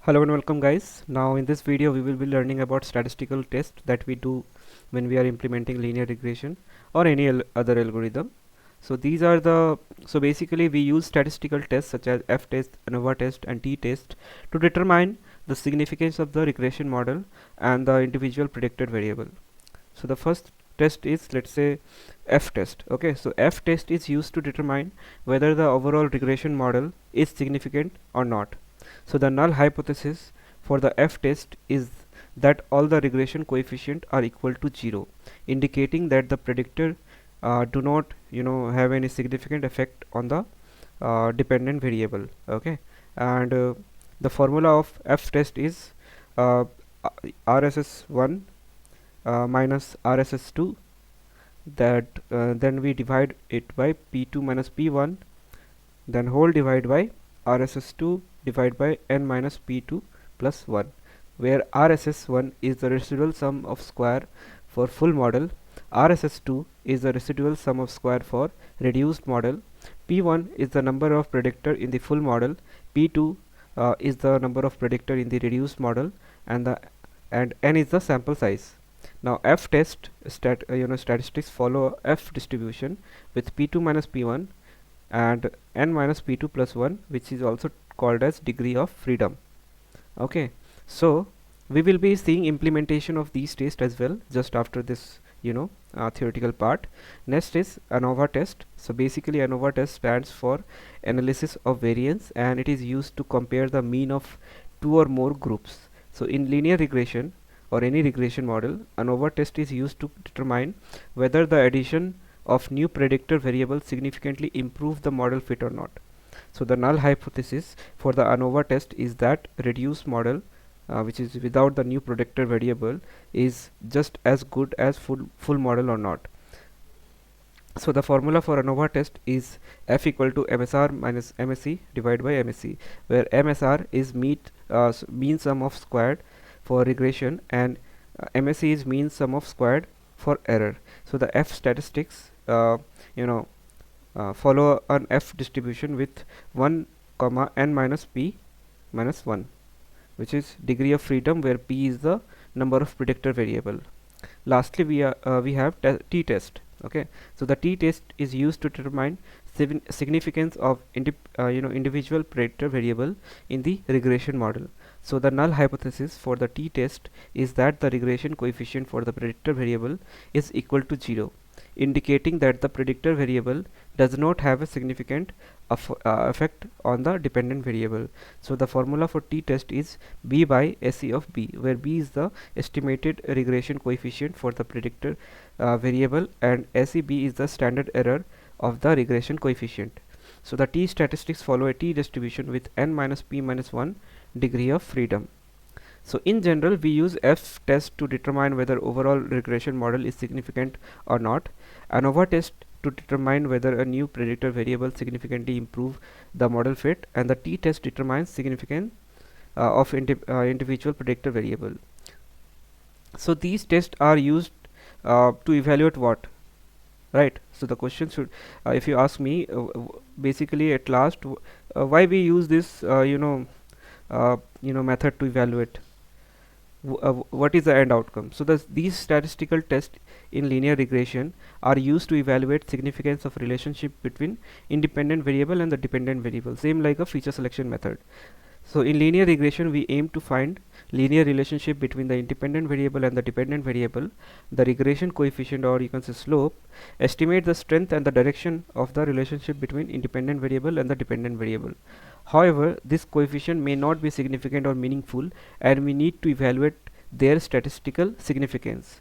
Hello and welcome guys. Now in this video we will be learning about statistical tests that we do when we are implementing linear regression or any other algorithm. So basically we use statistical tests such as F test, ANOVA test and T test to determine the significance of the regression model and the individual predicted variable. So the first test is, let's say, F test. Okay, so F test is used to determine whether the overall regression model is significant or not. So the null hypothesis for the F test is that all the regression coefficient are equal to 0, indicating that the predictor do not have any significant effect on the dependent variable. Okay, and the formula of F test is RSS1 minus RSS2, that then we divide it by P2 minus P1, then whole divide by RSS2 divided by n minus P2 plus 1, where RSS1 is the residual sum of square for full model, RSS2 is the residual sum of square for reduced model, P1 is the number of predictor in the full model, P2 is the number of predictor in the reduced model, and n is the sample size. Now F test statistics follow F distribution with P2 minus P1 and n minus P2 plus 1, which is also called as degree of freedom. Okay, so we will be seeing implementation of these tests as well just after this theoretical part. Next is ANOVA test. So basically ANOVA test stands for analysis of variance, and it is used to compare the mean of two or more groups. So in linear regression or any regression model, ANOVA test is used to determine whether the addition of new predictor variables significantly improve the model fit or not. So the null hypothesis for the ANOVA test is that reduced model, which is without the new predictor variable, is just as good as full model or not. So the formula for ANOVA test is F equal to MSR minus MSE divided by MSE, where MSR is mean sum of squared for regression and MSE is mean sum of squared for error. So the F statistics follow an F distribution with 1 comma n minus P minus 1, which is degree of freedom, where P is the number of predictor variable. Lastly we have T test. Okay, so the T test is used to determine significance of individual predictor variable in the regression model. So the null hypothesis for the T test is that the regression coefficient for the predictor variable is equal to 0, indicating that the predictor variable does not have a significant effect on the dependent variable. So the formula for T test is B by SE of B, where B is the estimated regression coefficient for the predictor variable and SEB is the standard error of the regression coefficient. So the T statistics follow a T distribution with n minus P minus 1 degree of freedom. So in general we use F test to determine whether overall regression model is significant or not, ANOVA test to determine whether a new predictor variable significantly improve the model fit, and the T test determines significance of individual predictor variable. So these tests are used to evaluate what, right? So the question should, if you ask me, basically at last, why we use this method to evaluate what is the end outcome. So these statistical tests in linear regression are used to evaluate significance of relationship between independent variable and the dependent variable, same like a feature selection method. So in linear regression we aim to find linear relationship between the independent variable and the dependent variable, the regression coefficient, or you can say slope, estimate the strength and the direction of the relationship between independent variable and the dependent variable. However, this coefficient may not be significant or meaningful, and we need to evaluate their statistical significance.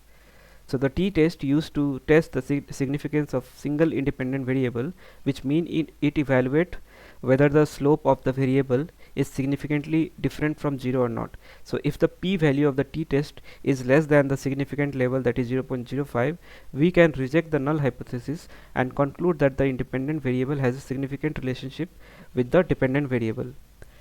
So the T test used to test the significance of single independent variable, which mean it evaluate whether the slope of the variable is significantly different from 0 or not. So if the p value of the T test is less than the significant level, that is 0.05, we can reject the null hypothesis and conclude that the independent variable has a significant relationship with the dependent variable.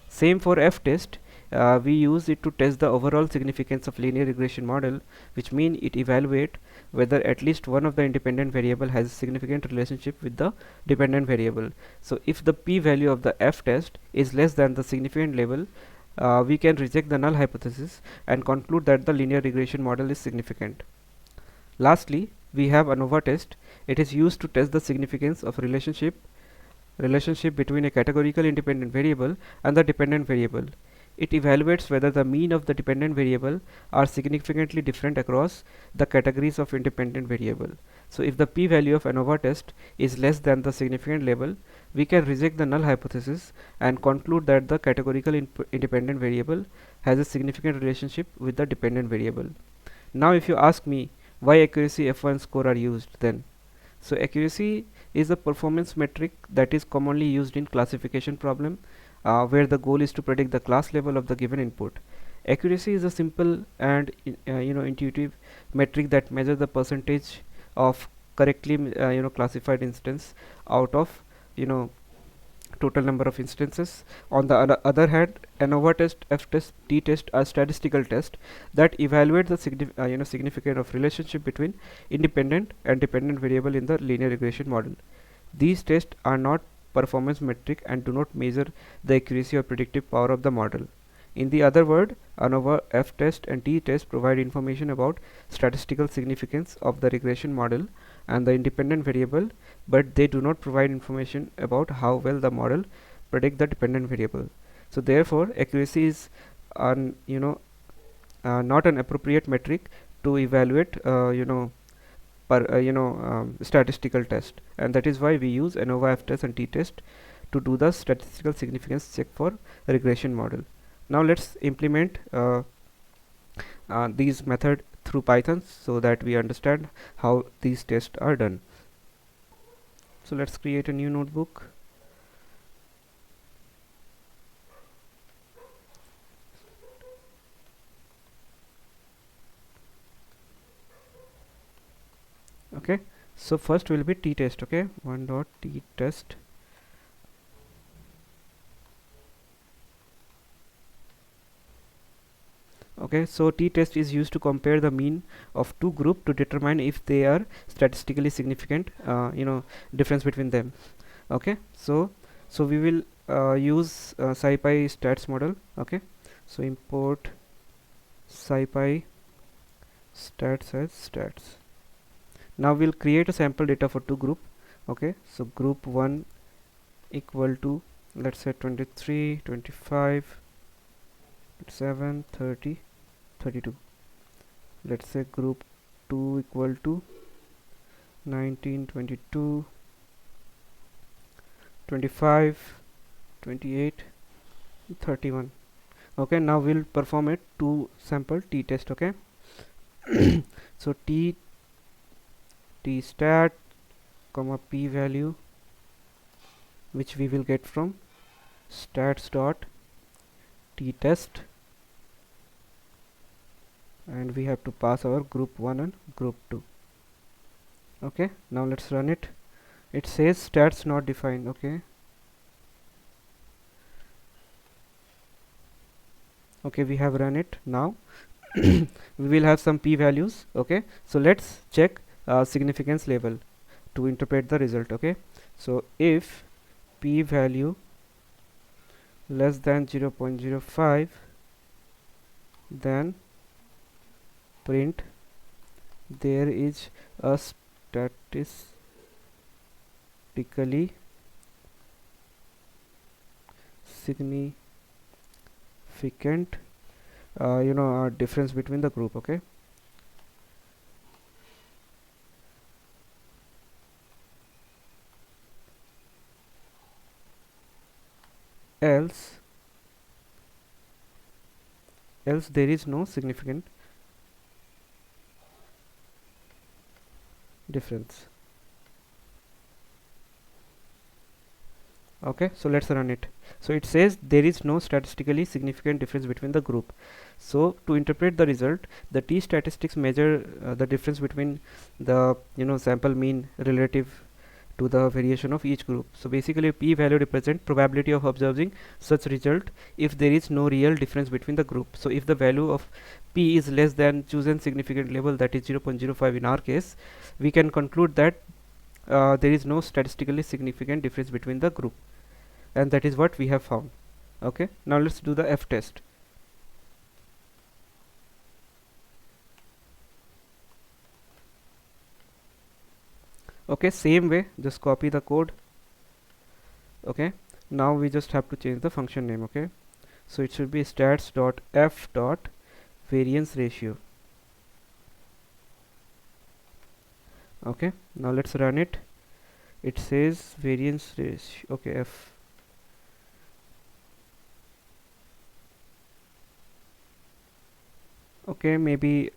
Same for F test. We use it to test the overall significance of linear regression model, which mean it evaluate whether at least one of the independent variable has a significant relationship with the dependent variable. So if the p value of the F test is less than the significant level, we can reject the null hypothesis and conclude that the linear regression model is significant. Lastly, we have ANOVA test. It is used to test the significance of relationship between a categorical independent variable and the dependent variable. It evaluates whether the mean of the dependent variable are significantly different across the categories of independent variable. So if the p-value of ANOVA test is less than the significant label, we can reject the null hypothesis and conclude that the categorical independent variable has a significant relationship with the dependent variable. Now if you ask me why accuracy F1 score are used, then so accuracy is a performance metric that is commonly used in classification problem, where the goal is to predict the class level of the given input. Accuracy is a simple and intuitive metric that measures the percentage of correctly classified instance out of you know total number of instances. On the other hand, ANOVA test, F test, T test are statistical tests that evaluate the significance of relationship between independent and dependent variable in the linear regression model. These tests are not performance metric and do not measure the accuracy or predictive power of the model. In the other word, ANOVA, F test and T test provide information about statistical significance of the regression model and the independent variable, but they do not provide information about how well the model predict the dependent variable. So therefore, accuracy is not an appropriate metric to evaluate statistical test, and that is why we use ANOVA, F test and T test to do the statistical significance check for regression model. Now let's implement these method through Python so that we understand how these tests are done. So let's create a new notebook. Okay, so first will be t-test. Okay, one dot t-test. Okay, so t-test is used to compare the mean of two groups to determine if they are statistically significant difference between them. Okay, so we will use SciPy stats model. Okay, so import SciPy stats as stats. Now we'll create a sample data for two group. Okay, so group 1 equal to, let's say 23, 25, 7, 30, 32. Let's say group 2 equal to 19, 22, 25, 28, 31. Okay, now we'll perform a two sample t-test. Okay, so t stat comma p value, which we will get from stats dot t test, and we have to pass our group 1 and group 2. Okay, now let's run it. It says stats not defined. Okay, we have run it. Now we will have some p values. Okay, so let's check significance level to interpret the result. Okay, so if p value less than 0.05, then print there is a statistically significant difference between the group. Okay, else there is no significant difference. Okay, so let's run it. So it says there is no statistically significant difference between the group. So to interpret the result, the t statistics measure the difference between the sample mean relative to the variation of each group. So basically p value represent probability of observing such result if there is no real difference between the group. So if the value of p is less than chosen significant level, that is 0.05 in our case, we can conclude that there is no statistically significant difference between the group, and that is what we have found. Okay, now let's do the f test. Okay, same way, just copy the code. Okay, now we just have to change the function name. Okay, so it should be stats dot f dot variance ratio. Okay, now let's run it. It says variance ratio. Okay, f. Okay, maybe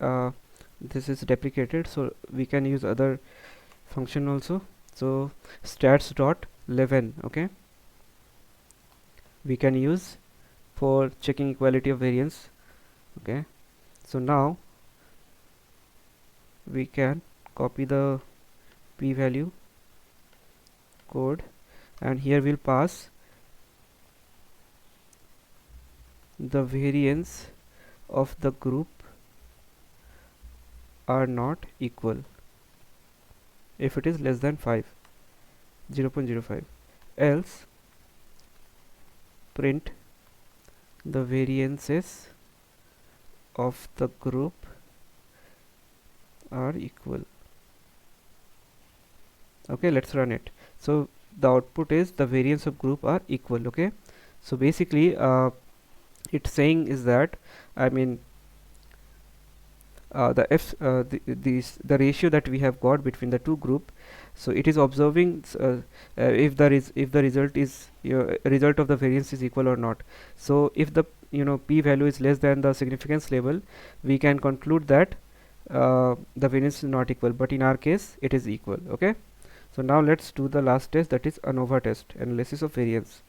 this is deprecated, so we can use other function also. So stats dot 11. Okay, we can use for checking equality of variance. Okay, so now we can copy the p-value code, and here we'll pass the variance of the group are not equal if it is less than 5, 0.05, else print the variances of the group are equal. Okay, let's run it. So the output is the variance of group are equal. Okay, so basically it's saying is that, I mean, the ratio that we have got between the two group, so it is observing if the result is result of the variance is equal or not. So if the p value is less than the significance level, we can conclude that the variance is not equal, but in our case it is equal. Okay, so now let's do the last test, that is ANOVA test, analysis of variance.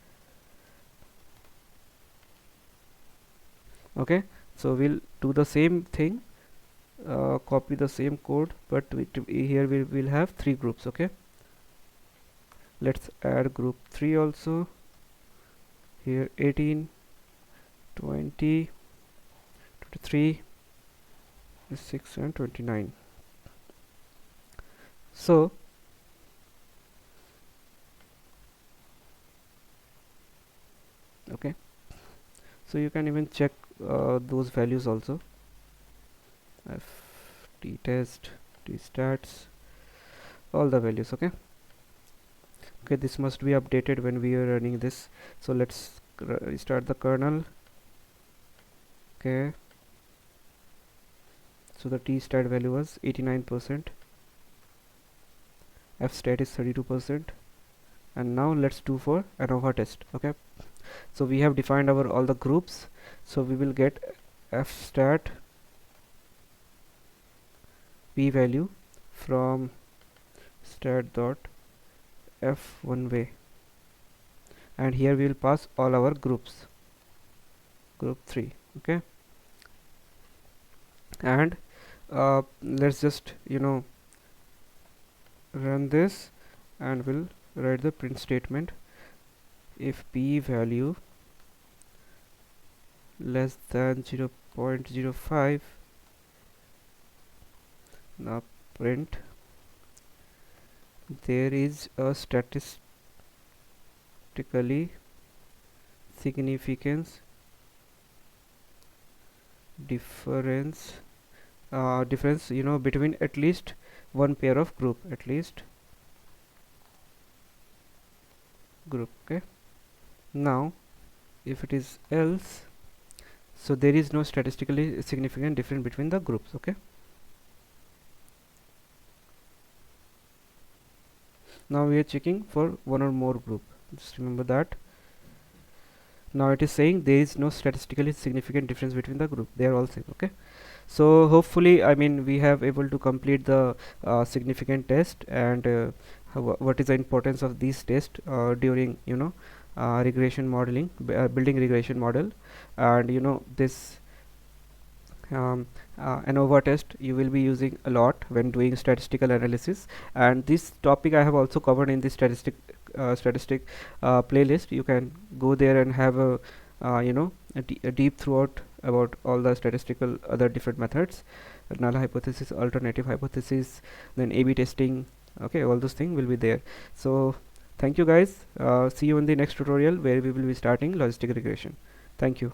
Okay, so we'll do the same thing, copy the same code, but here we will have 3 groups. Okay, let's add group 3 also. Here 18, 20, 23, 6 and 29. So okay, so you can even check those values also, f t test, t stats, all the values. Okay, okay, this must be updated when we are running this. So let's restart the kernel. Okay, so the t stat value was 89%, f stat is 32%, and now let's do for ANOVA test. Okay, so we have defined our all the groups, so we will get f stat p value from stat dot f one way, and here we will pass all our groups, group 3. Okay, and let's just run this, and we'll write the print statement. If p value less than 0.05, now print there is a statistically significance difference between at least one pair of group, at least group. Okay, now if it is else, so there is no statistically significant difference between the groups. Okay, now we are checking for one or more group, just remember that. Now it is saying there is no statistically significant difference between the group, they are all same. Okay, so hopefully, I mean, we have able to complete the significant test, and what is the importance of these tests during regression modeling, building regression model. And this ANOVA test you will be using a lot when doing statistical analysis, and this topic I have also covered in the statistic playlist. You can go there and have a deep throughout about all the statistical other different methods, null hypothesis, alternative hypothesis, then A/B testing. Okay, all those things will be there. So thank you guys, see you in the next tutorial where we will be starting logistic regression. Thank you.